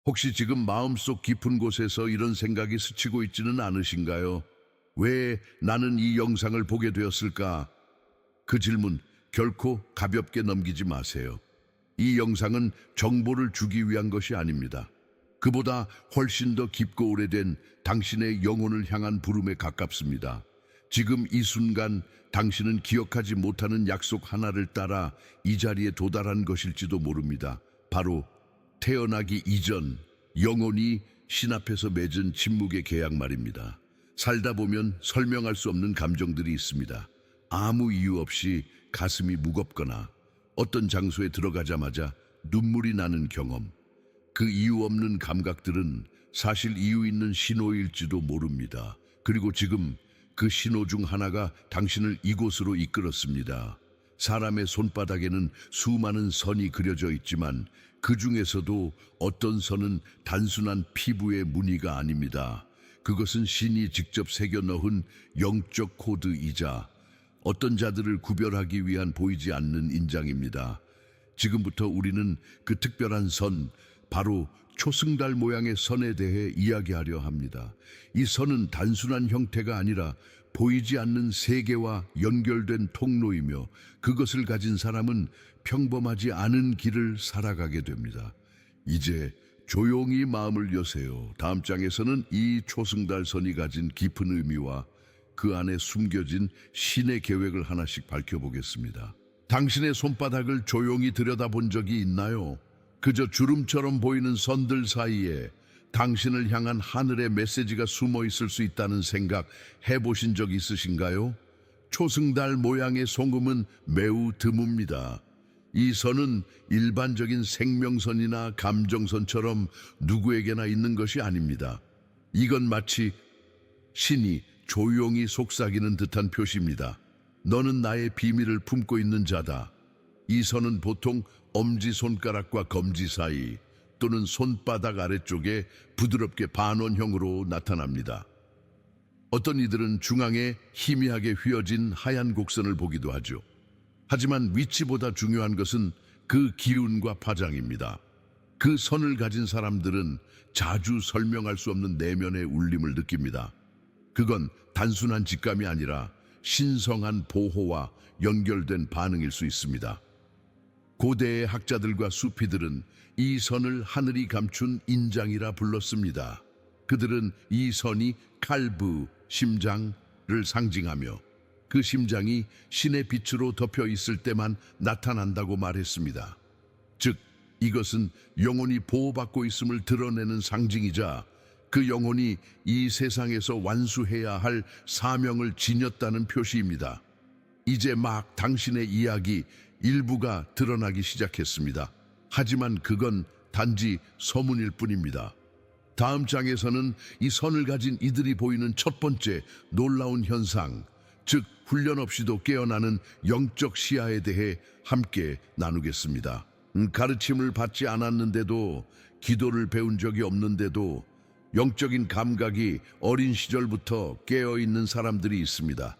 혹시 지금 마음속 깊은 곳에서 이런 생각이 스치고 있지는 않으신가요? 왜 나는 이 영상을 보게 되었을까? 그 질문 결코 가볍게 넘기지 마세요. 이 영상은 정보를 주기 위한 것이 아닙니다. 그보다 훨씬 더 깊고 오래된 당신의 영혼을 향한 부름에 가깝습니다. 지금 이 순간 당신은 기억하지 못하는 약속 하나를 따라 이 자리에 도달한 것일지도 모릅니다. 바로 태어나기 이전 영혼이 신 앞에서 맺은 침묵의 계약 말입니다. 살다 보면 설명할 수 없는 감정들이 있습니다. 아무 이유 없이 가슴이 무겁거나 어떤 장소에 들어가자마자 눈물이 나는 경험. 그 이유 없는 감각들은 사실 이유 있는 신호일지도 모릅니다. 그리고 지금 그 신호 중 하나가 당신을 이곳으로 이끌었습니다. 사람의 손바닥에는 수많은 선이 그려져 있지만 그 중에서도 어떤 선은 단순한 피부의 무늬가 아닙니다. 그것은 신이 직접 새겨 넣은 영적 코드이자 어떤 자들을 구별하기 위한 보이지 않는 인장입니다. 지금부터 우리는 그 특별한 선, 바로 초승달 모양의 선에 대해 이야기하려 합니다. 이 선은 단순한 형태가 아니라 보이지 않는 세계와 연결된 통로이며 그것을 가진 사람은 평범하지 않은 길을 살아가게 됩니다. 이제 조용히 마음을 여세요. 다음 장에서는 이 초승달 선이 가진 깊은 의미와 그 안에 숨겨진 신의 계획을 하나씩 밝혀보겠습니다. 당신의 손바닥을 조용히 들여다본 적이 있나요? 그저 주름처럼 보이는 선들 사이에 당신을 향한 하늘의 메시지가 숨어 있을 수 있다는 생각 해보신 적 있으신가요? 초승달 모양의 송음은 매우 드뭅니다. 이 선은 일반적인 생명선이나 감정선처럼 누구에게나 있는 것이 아닙니다. 이건 마치 신이 조용히 속삭이는 듯한 표시입니다. 너는 나의 비밀을 품고 있는 자다. 이 선은 보통 엄지손가락과 검지 사이 또는 손바닥 아래쪽에 부드럽게 반원형으로 나타납니다. 어떤 이들은 중앙에 희미하게 휘어진 하얀 곡선을 보기도 하죠. 하지만 위치보다 중요한 것은 그 기운과 파장입니다. 그 선을 가진 사람들은 자주 설명할 수 없는 내면의 울림을 느낍니다. 그건 단순한 직감이 아니라 신성한 보호와 연결된 반응일 수 있습니다. 고대의 학자들과 수피들은 이 선을 하늘이 감춘 인장이라 불렀습니다. 그들은 이 선이 칼부, 심장을 상징하며 그 심장이 신의 빛으로 덮여 있을 때만 나타난다고 말했습니다. 즉, 이것은 영혼이 보호받고 있음을 드러내는 상징이자 그 영혼이 이 세상에서 완수해야 할 사명을 지녔다는 표시입니다. 이제 막 당신의 이야기 일부가 드러나기 시작했습니다. 하지만 그건 단지 소문일 뿐입니다. 다음 장에서는 이 선을 가진 이들이 보이는 첫 번째 놀라운 현상, 즉 훈련 없이도 깨어나는 영적 시야에 대해 함께 나누겠습니다. 가르침을 받지 않았는데도, 기도를 배운 적이 없는데도 영적인 감각이 어린 시절부터 깨어있는 사람들이 있습니다.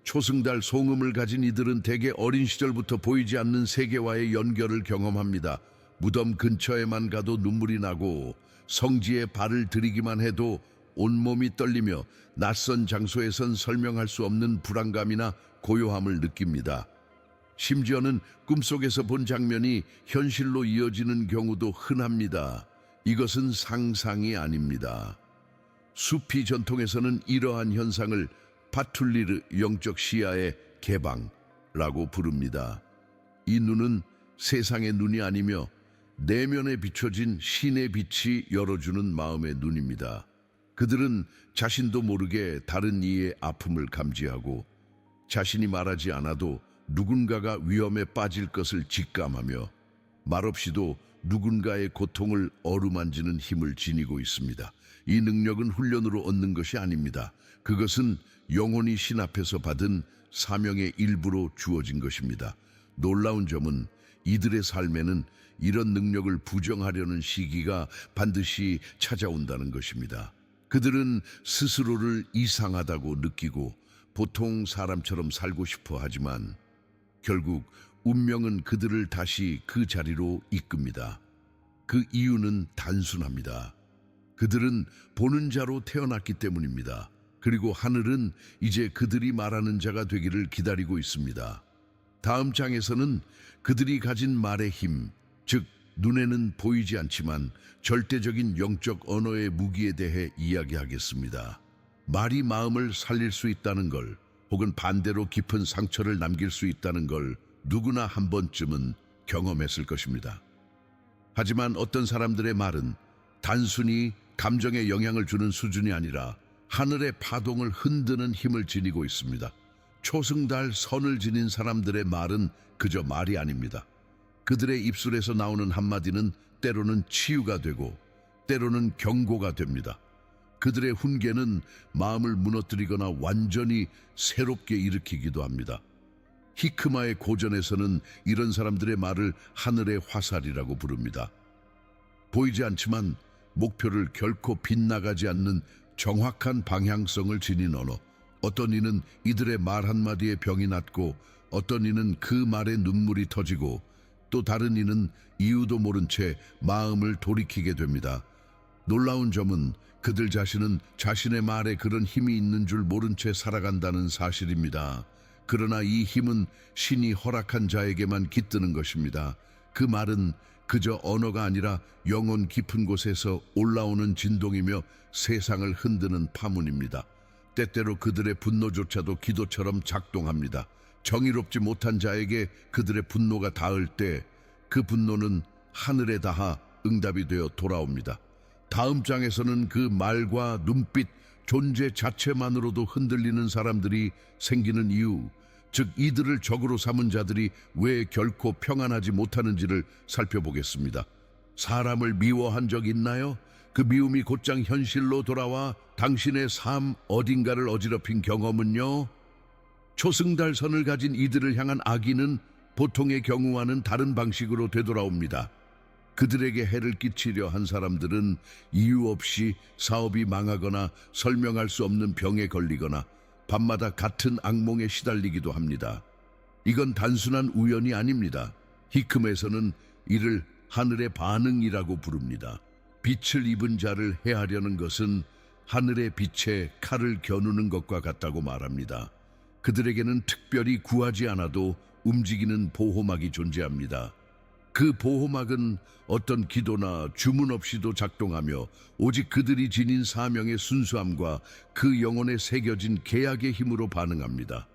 초승달 송음을 가진 이들은 대개 어린 시절부터 보이지 않는 세계와의 연결을 경험합니다. 무덤 근처에만 가도 눈물이 나고 성지에 발을 들이기만 해도 온몸이 떨리며 낯선 장소에선 설명할 수 없는 불안감이나 고요함을 느낍니다. 심지어는 꿈속에서 본 장면이 현실로 이어지는 경우도 흔합니다. 이것은 상상이 아닙니다. 수피 전통에서는 이러한 현상을 파툴리르 영적 시야의 개방라고 부릅니다. 이 눈은 세상의 눈이 아니며 내면에 비춰진 신의 빛이 열어주는 마음의 눈입니다. 그들은 자신도 모르게 다른 이의 아픔을 감지하고 자신이 말하지 않아도 누군가가 위험에 빠질 것을 직감하며 말없이도 누군가의 고통을 어루만지는 힘을 지니고 있습니다. 이 능력은 훈련으로 얻는 것이 아닙니다. 그것은 영혼이 신 앞에서 받은 사명의 일부로 주어진 것입니다. 놀라운 점은 이들의 삶에는 이런 능력을 부정하려는 시기가 반드시 찾아온다는 것입니다. 그들은 스스로를 이상하다고 느끼고 보통 사람처럼 살고 싶어 하지만 결국 운명은 그들을 다시 그 자리로 이끕니다. 그 이유는 단순합니다. 그들은 보는 자로 태어났기 때문입니다. 그리고 하늘은 이제 그들이 말하는 자가 되기를 기다리고 있습니다. 다음 장에서는 그들이 가진 말의 힘, 즉 눈에는 보이지 않지만 절대적인 영적 언어의 무기에 대해 이야기하겠습니다. 말이 마음을 살릴 수 있다는 걸, 혹은 반대로 깊은 상처를 남길 수 있다는 걸 누구나 한 번쯤은 경험했을 것입니다. 하지만 어떤 사람들의 말은 단순히 감정에 영향을 주는 수준이 아니라 하늘의 파동을 흔드는 힘을 지니고 있습니다. 초승달 선을 지닌 사람들의 말은 그저 말이 아닙니다. 그들의 입술에서 나오는 한마디는 때로는 치유가 되고 때로는 경고가 됩니다. 그들의 훈계는 마음을 무너뜨리거나 완전히 새롭게 일으키기도 합니다. 히크마의 고전에서는 이런 사람들의 말을 하늘의 화살이라고 부릅니다. 보이지 않지만 목표를 결코 빗나가지 않는 정확한 방향성을 지닌 언어. 어떤 이는 이들의 말 한마디에 병이 낫고 어떤 이는 그 말에 눈물이 터지고 또 다른 이는 이유도 모른 채 마음을 돌이키게 됩니다. 놀라운 점은 그들 자신은 자신의 말에 그런 힘이 있는 줄 모른 채 살아간다는 사실입니다. 그러나 이 힘은 신이 허락한 자에게만 깃드는 것입니다. 그 말은 그저 언어가 아니라 영혼 깊은 곳에서 올라오는 진동이며 세상을 흔드는 파문입니다. 때때로 그들의 분노조차도 기도처럼 작동합니다. 정의롭지 못한 자에게 그들의 분노가 닿을 때 그 분노는 하늘에 닿아 응답이 되어 돌아옵니다. 다음 장에서는 그 말과 눈빛, 존재 자체만으로도 흔들리는 사람들이 생기는 이유, 즉 이들을 적으로 삼은 자들이 왜 결코 평안하지 못하는지를 살펴보겠습니다. 사람을 미워한 적 있나요? 그 미움이 곧장 현실로 돌아와 당신의 삶 어딘가를 어지럽힌 경험은요? 초승달 선을 가진 이들을 향한 악의는 보통의 경우와는 다른 방식으로 되돌아옵니다. 그들에게 해를 끼치려 한 사람들은 이유 없이 사업이 망하거나 설명할 수 없는 병에 걸리거나 밤마다 같은 악몽에 시달리기도 합니다. 이건 단순한 우연이 아닙니다. 히큼에서는 이를 하늘의 반응이라고 부릅니다. 빛을 입은 자를 해하려는 것은 하늘의 빛에 칼을 겨누는 것과 같다고 말합니다. 그들에게는 특별히 구하지 않아도 움직이는 보호막이 존재합니다. 그 보호막은 어떤 기도나 주문 없이도 작동하며 오직 그들이 지닌 사명의 순수함과 그 영혼에 새겨진 계약의 힘으로 반응합니다.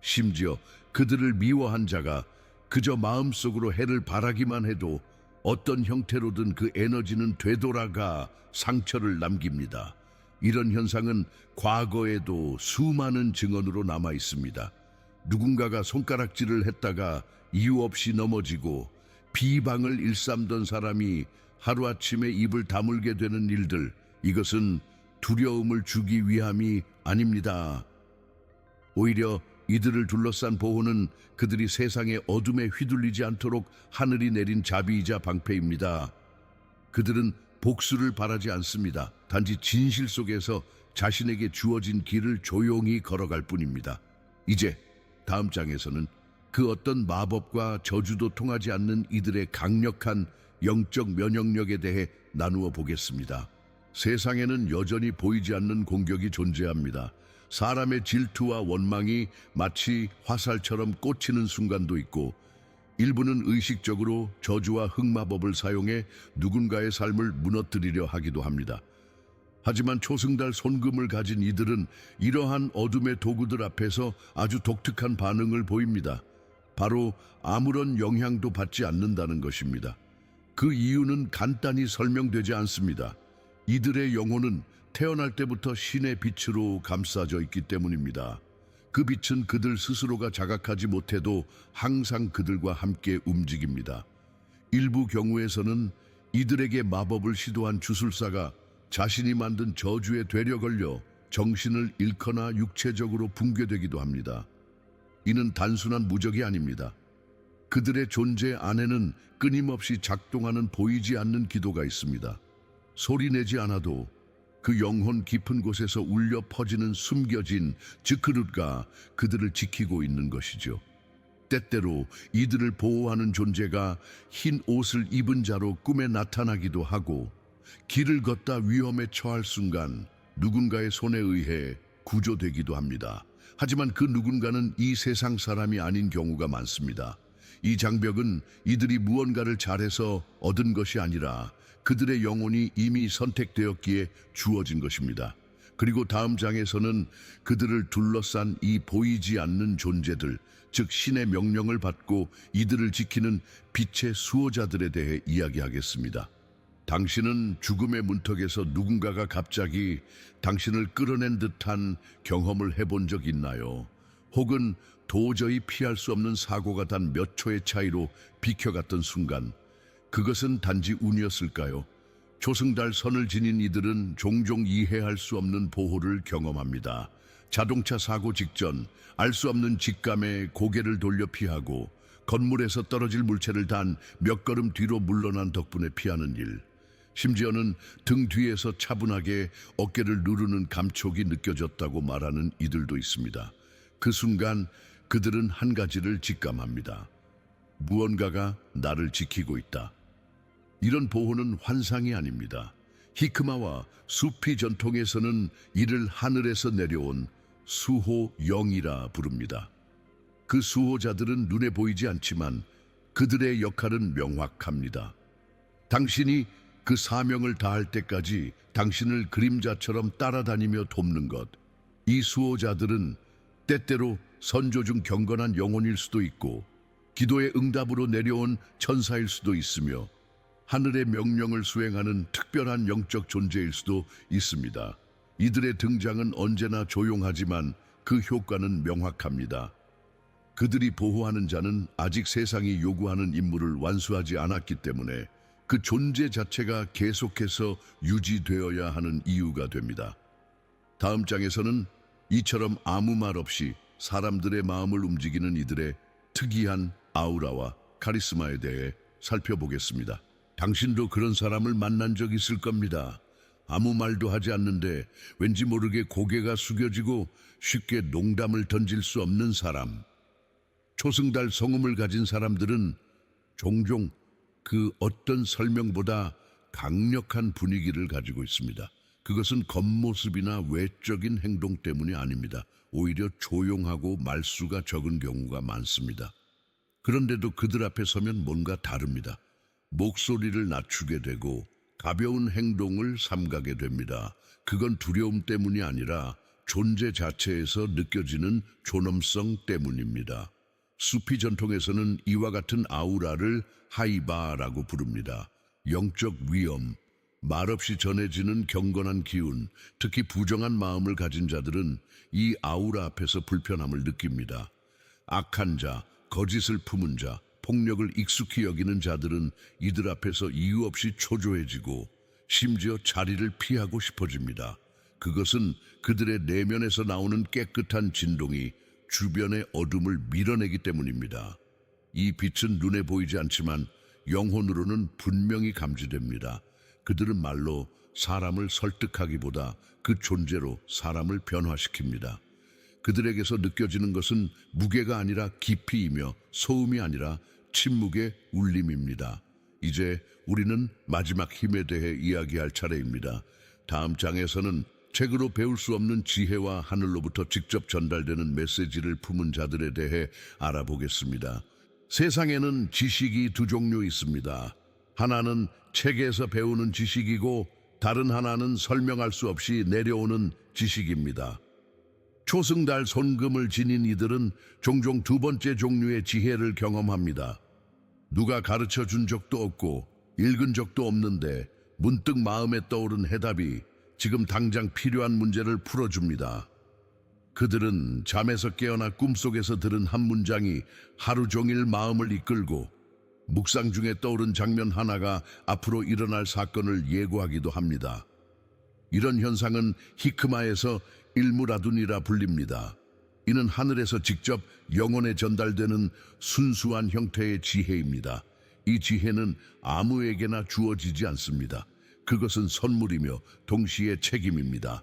심지어 그들을 미워한 자가 그저 마음속으로 해를 바라기만 해도 어떤 형태로든 그 에너지는 되돌아가 상처를 남깁니다. 이런 현상은 과거에도 수많은 증언으로 남아 있습니다. 누군가가 손가락질을 했다가 이유 없이 넘어지고 비방을 일삼던 사람이 하루아침에 입을 다물게 되는 일들, 이것은 두려움을 주기 위함이 아닙니다. 오히려 이들을 둘러싼 보호는 그들이 세상의 어둠에 휘둘리지 않도록 하늘이 내린 자비이자 방패입니다. 그들은 복수를 바라지 않습니다. 단지 진실 속에서 자신에게 주어진 길을 조용히 걸어갈 뿐입니다. 이제 다음 장에서는 그 어떤 마법과 저주도 통하지 않는 이들의 강력한 영적 면역력에 대해 나누어 보겠습니다. 세상에는 여전히 보이지 않는 공격이 존재합니다. 사람의 질투와 원망이 마치 화살처럼 꽂히는 순간도 있고, 일부는 의식적으로 저주와 흑마법을 사용해 누군가의 삶을 무너뜨리려 하기도 합니다. 하지만 초승달 손금을 가진 이들은 이러한 어둠의 도구들 앞에서 아주 독특한 반응을 보입니다. 바로 아무런 영향도 받지 않는다는 것입니다. 그 이유는 간단히 설명되지 않습니다. 이들의 영혼은 태어날 때부터 신의 빛으로 감싸져 있기 때문입니다. 그 빛은 그들 스스로가 자각하지 못해도 항상 그들과 함께 움직입니다. 일부 경우에서는 이들에게 마법을 시도한 주술사가 자신이 만든 저주에 되려 걸려 정신을 잃거나 육체적으로 붕괴되기도 합니다. 이는 단순한 무적이 아닙니다. 그들의 존재 안에는 끊임없이 작동하는 보이지 않는 기도가 있습니다. 소리내지 않아도 그 영혼 깊은 곳에서 울려 퍼지는 숨겨진 즉그릇가 그들을 지키고 있는 것이죠. 때때로 이들을 보호하는 존재가 흰 옷을 입은 자로 꿈에 나타나기도 하고 길을 걷다 위험에 처할 순간 누군가의 손에 의해 구조되기도 합니다. 하지만 그 누군가는 이 세상 사람이 아닌 경우가 많습니다. 이 장벽은 이들이 무언가를 잘해서 얻은 것이 아니라 그들의 영혼이 이미 선택되었기에 주어진 것입니다. 그리고 다음 장에서는 그들을 둘러싼 이 보이지 않는 존재들, 즉 신의 명령을 받고 이들을 지키는 빛의 수호자들에 대해 이야기하겠습니다. 당신은 죽음의 문턱에서 누군가가 갑자기 당신을 끌어낸 듯한 경험을 해본 적 있나요? 혹은 도저히 피할 수 없는 사고가 단 몇 초의 차이로 비켜갔던 순간, 그것은 단지 운이었을까요? 조승달 선을 지닌 이들은 종종 이해할 수 없는 보호를 경험합니다. 자동차 사고 직전 알 수 없는 직감에 고개를 돌려 피하고 건물에서 떨어질 물체를 단 몇 걸음 뒤로 물러난 덕분에 피하는 일. 심지어는 등 뒤에서 차분하게 어깨를 누르는 감촉이 느껴졌다고 말하는 이들도 있습니다. 그 순간 그들은 한 가지를 직감합니다. 무언가가 나를 지키고 있다. 이런 보호는 환상이 아닙니다. 히크마와 수피 전통에서는 이를 하늘에서 내려온 수호영이라 부릅니다. 그 수호자들은 눈에 보이지 않지만 그들의 역할은 명확합니다. 당신이 그 사명을 다할 때까지 당신을 그림자처럼 따라다니며 돕는 것. 이 수호자들은 때때로 선조 중 경건한 영혼일 수도 있고 기도의 응답으로 내려온 천사일 수도 있으며 하늘의 명령을 수행하는 특별한 영적 존재일 수도 있습니다. 이들의 등장은 언제나 조용하지만 그 효과는 명확합니다. 그들이 보호하는 자는 아직 세상이 요구하는 임무를 완수하지 않았기 때문에 그 존재 자체가 계속해서 유지되어야 하는 이유가 됩니다. 다음 장에서는 이처럼 아무 말 없이 사람들의 마음을 움직이는 이들의 특이한 아우라와 카리스마에 대해 살펴보겠습니다. 당신도 그런 사람을 만난 적 있을 겁니다. 아무 말도 하지 않는데 왠지 모르게 고개가 숙여지고 쉽게 농담을 던질 수 없는 사람. 초승달 성음을 가진 사람들은 종종 그 어떤 설명보다 강력한 분위기를 가지고 있습니다. 그것은 겉모습이나 외적인 행동 때문이 아닙니다. 오히려 조용하고 말수가 적은 경우가 많습니다. 그런데도 그들 앞에 서면 뭔가 다릅니다. 목소리를 낮추게 되고 가벼운 행동을 삼가게 됩니다. 그건 두려움 때문이 아니라 존재 자체에서 느껴지는 존엄성 때문입니다. 수피 전통에서는 이와 같은 아우라를 하이바라고 부릅니다. 영적 위엄, 말없이 전해지는 경건한 기운, 특히 부정한 마음을 가진 자들은 이 아우라 앞에서 불편함을 느낍니다. 악한 자, 거짓을 품은 자, 폭력을 익숙히 여기는 자들은 이들 앞에서 이유 없이 초조해지고 심지어 자리를 피하고 싶어집니다. 그것은 그들의 내면에서 나오는 깨끗한 진동이 주변의 어둠을 밀어내기 때문입니다. 이 빛은 눈에 보이지 않지만 영혼으로는 분명히 감지됩니다. 그들은 말로 사람을 설득하기보다 그 존재로 사람을 변화시킵니다. 그들에게서 느껴지는 것은 무게가 아니라 깊이이며 소음이 아니라 침묵의 울림입니다. 이제 우리는 마지막 힘에 대해 이야기할 차례입니다. 다음 장에서는 책으로 배울 수 없는 지혜와 하늘로부터 직접 전달되는 메시지를 품은 자들에 대해 알아보겠습니다. 세상에는 지식이 두 종류 있습니다. 하나는 책에서 배우는 지식이고 다른 하나는 설명할 수 없이 내려오는 지식입니다. 초승달 손금을 지닌 이들은 종종 두 번째 종류의 지혜를 경험합니다. 누가 가르쳐 준 적도 없고 읽은 적도 없는데 문득 마음에 떠오른 해답이 지금 당장 필요한 문제를 풀어줍니다. 그들은 잠에서 깨어나 꿈속에서 들은 한 문장이 하루 종일 마음을 이끌고 묵상 중에 떠오른 장면 하나가 앞으로 일어날 사건을 예고하기도 합니다. 이런 현상은 히크마에서 일무라둔이라 불립니다. 이는 하늘에서 직접 영혼에 전달되는 순수한 형태의 지혜입니다. 이 지혜는 아무에게나 주어지지 않습니다. 그것은 선물이며 동시에 책임입니다.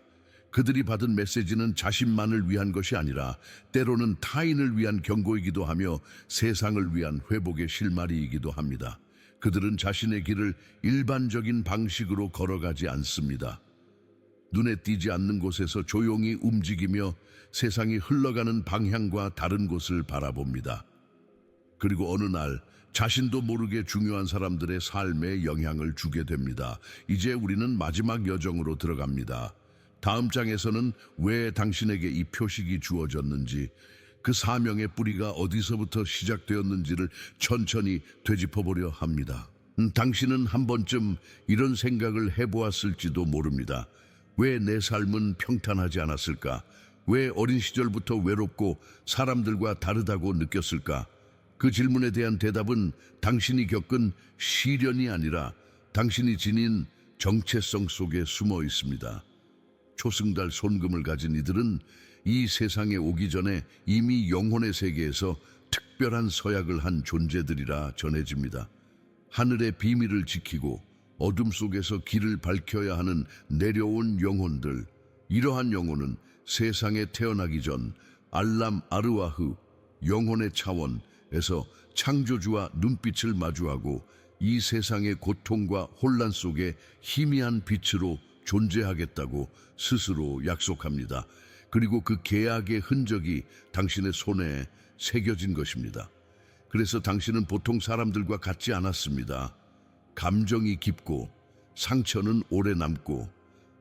그들이 받은 메시지는 자신만을 위한 것이 아니라 때로는 타인을 위한 경고이기도 하며 세상을 위한 회복의 실마리이기도 합니다. 그들은 자신의 길을 일반적인 방식으로 걸어가지 않습니다. 눈에 띄지 않는 곳에서 조용히 움직이며 세상이 흘러가는 방향과 다른 곳을 바라봅니다. 그리고 어느 날 자신도 모르게 중요한 사람들의 삶에 영향을 주게 됩니다. 이제 우리는 마지막 여정으로 들어갑니다. 다음 장에서는 왜 당신에게 이 표식이 주어졌는지, 그 사명의 뿌리가 어디서부터 시작되었는지를 천천히 되짚어보려 합니다. 당신은 한 번쯤 이런 생각을 해보았을지도 모릅니다. 왜 내 삶은 평탄하지 않았을까? 왜 어린 시절부터 외롭고 사람들과 다르다고 느꼈을까? 그 질문에 대한 대답은 당신이 겪은 시련이 아니라 당신이 지닌 정체성 속에 숨어 있습니다. 초승달 손금을 가진 이들은 이 세상에 오기 전에 이미 영혼의 세계에서 특별한 서약을 한 존재들이라 전해집니다. 하늘의 비밀을 지키고 어둠 속에서 길을 밝혀야 하는 내려온 영혼들, 이러한 영혼은 세상에 태어나기 전 알람 아르와흐, 영혼의 차원에서 창조주와 눈빛을 마주하고 이 세상의 고통과 혼란 속에 희미한 빛으로 존재하겠다고 스스로 약속합니다. 그리고 그 계약의 흔적이 당신의 손에 새겨진 것입니다. 그래서 당신은 보통 사람들과 같지 않았습니다. 감정이 깊고 상처는 오래 남고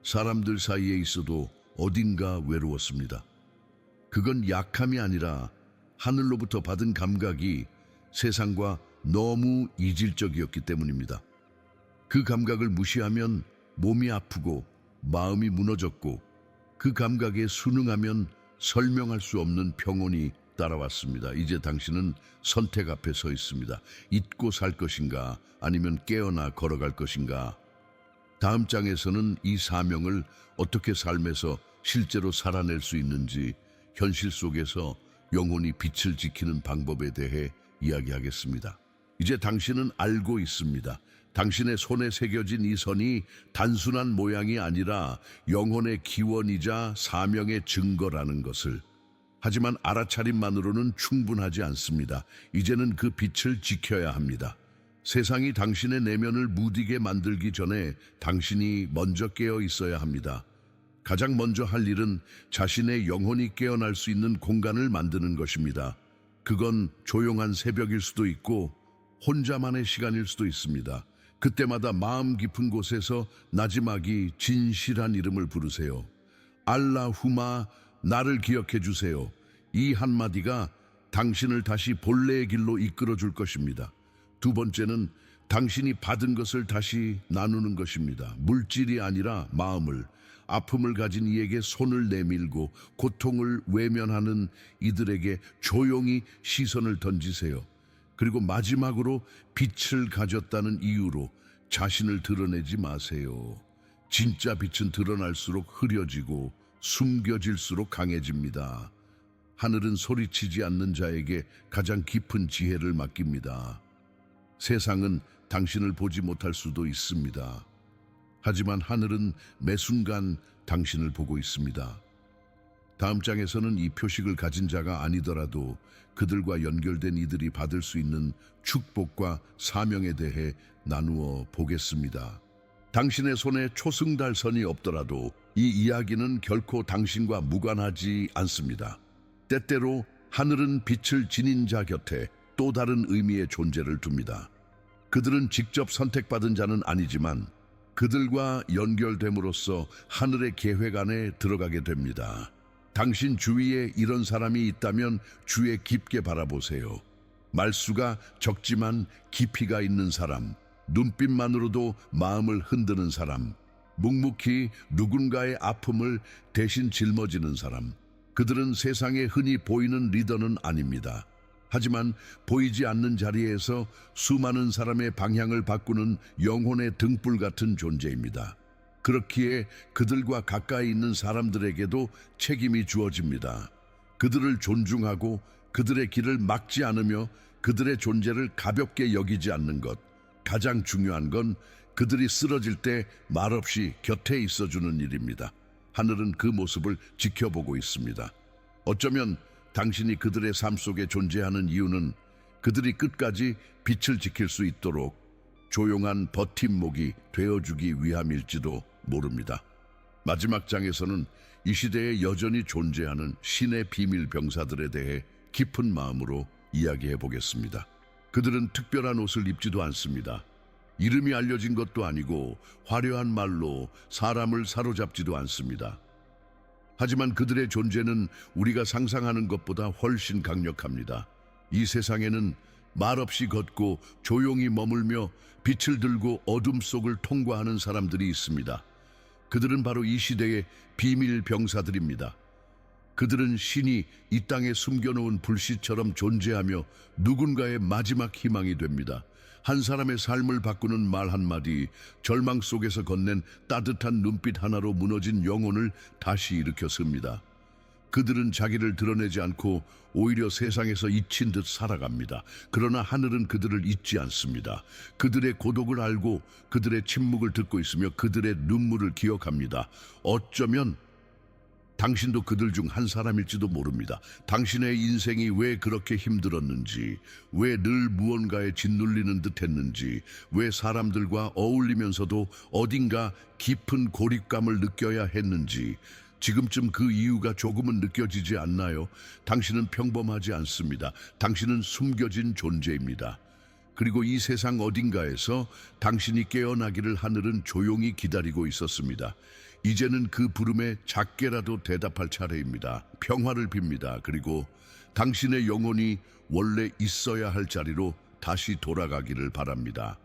사람들 사이에 있어도 어딘가 외로웠습니다. 그건 약함이 아니라 하늘로부터 받은 감각이 세상과 너무 이질적이었기 때문입니다. 그 감각을 무시하면 몸이 아프고 마음이 무너졌고 그 감각에 순응하면 설명할 수 없는 평온이 따라왔습니다. 이제 당신은 선택 앞에 서 있습니다. 잊고 살 것인가 아니면 깨어나 걸어갈 것인가. 다음 장에서는 이 사명을 어떻게 삶에서 실제로 살아낼 수 있는지, 현실 속에서 영혼이 빛을 지키는 방법에 대해 이야기하겠습니다. 이제 당신은 알고 있습니다. 당신의 손에 새겨진 이 선이 단순한 모양이 아니라 영혼의 기원이자 사명의 증거라는 것을. 하지만 알아차림만으로는 충분하지 않습니다. 이제는 그 빛을 지켜야 합니다. 세상이 당신의 내면을 무디게 만들기 전에 당신이 먼저 깨어 있어야 합니다. 가장 먼저 할 일은 자신의 영혼이 깨어날 수 있는 공간을 만드는 것입니다. 그건 조용한 새벽일 수도 있고 혼자만의 시간일 수도 있습니다. 그때마다 마음 깊은 곳에서 나지막이 진실한 이름을 부르세요. 알라후마, 나를 기억해 주세요. 이 한마디가 당신을 다시 본래의 길로 이끌어 줄 것입니다. 두 번째는 당신이 받은 것을 다시 나누는 것입니다. 물질이 아니라 마음을, 아픔을 가진 이에게 손을 내밀고 고통을 외면하는 이들에게 조용히 시선을 던지세요. 그리고 마지막으로 빛을 가졌다는 이유로 자신을 드러내지 마세요. 진짜 빛은 드러날수록 흐려지고 숨겨질수록 강해집니다. 하늘은 소리치지 않는 자에게 가장 깊은 지혜를 맡깁니다. 세상은 당신을 보지 못할 수도 있습니다. 하지만 하늘은 매 순간 당신을 보고 있습니다. 다음 장에서는 이 표식을 가진 자가 아니더라도 그들과 연결된 이들이 받을 수 있는 축복과 사명에 대해 나누어 보겠습니다. 당신의 손에 초승달선이 없더라도 이 이야기는 결코 당신과 무관하지 않습니다. 때때로 하늘은 빛을 지닌 자 곁에 또 다른 의미의 존재를 둡니다. 그들은 직접 선택받은 자는 아니지만 그들과 연결됨으로써 하늘의 계획 안에 들어가게 됩니다. 당신 주위에 이런 사람이 있다면 주에 깊게 바라보세요. 말수가 적지만 깊이가 있는 사람, 눈빛만으로도 마음을 흔드는 사람, 묵묵히 누군가의 아픔을 대신 짊어지는 사람. 그들은 세상에 흔히 보이는 리더는 아닙니다. 하지만 보이지 않는 자리에서 수많은 사람의 방향을 바꾸는 영혼의 등불 같은 존재입니다. 그렇기에 그들과 가까이 있는 사람들에게도 책임이 주어집니다. 그들을 존중하고 그들의 길을 막지 않으며 그들의 존재를 가볍게 여기지 않는 것. 가장 중요한 건 그들이 쓰러질 때 말없이 곁에 있어주는 일입니다. 하늘은 그 모습을 지켜보고 있습니다. 어쩌면 당신이 그들의 삶 속에 존재하는 이유는 그들이 끝까지 빛을 지킬 수 있도록 조용한 버팀목이 되어주기 위함일지도 모릅니다. 마지막 장에서는 이 시대에 여전히 존재하는 신의 비밀 병사들에 대해 깊은 마음으로 이야기해 보겠습니다. 그들은 특별한 옷을 입지도 않습니다. 이름이 알려진 것도 아니고 화려한 말로 사람을 사로잡지도 않습니다. 하지만 그들의 존재는 우리가 상상하는 것보다 훨씬 강력합니다. 이 세상에는 말없이 걷고 조용히 머물며 빛을 들고 어둠 속을 통과하는 사람들이 있습니다. 그들은 바로 이 시대의 비밀 병사들입니다. 그들은 신이 이 땅에 숨겨놓은 불씨처럼 존재하며 누군가의 마지막 희망이 됩니다. 한 사람의 삶을 바꾸는 말 한마디, 절망 속에서 건넨 따뜻한 눈빛 하나로 무너진 영혼을 다시 일으켜 씁니다. 그들은 자기를 드러내지 않고 오히려 세상에서 잊힌 듯 살아갑니다. 그러나 하늘은 그들을 잊지 않습니다. 그들의 고독을 알고 그들의 침묵을 듣고 있으며 그들의 눈물을 기억합니다. 어쩌면 당신도 그들 중 한 사람일지도 모릅니다. 당신의 인생이 왜 그렇게 힘들었는지, 왜 늘 무언가에 짓눌리는 듯 했는지, 왜 사람들과 어울리면서도 어딘가 깊은 고립감을 느껴야 했는지, 지금쯤 그 이유가 조금은 느껴지지 않나요? 당신은 평범하지 않습니다. 당신은 숨겨진 존재입니다. 그리고 이 세상 어딘가에서 당신이 깨어나기를 하늘은 조용히 기다리고 있었습니다. 이제는 그 부름에 작게라도 대답할 차례입니다. 평화를 빕니다. 그리고 당신의 영혼이 원래 있어야 할 자리로 다시 돌아가기를 바랍니다.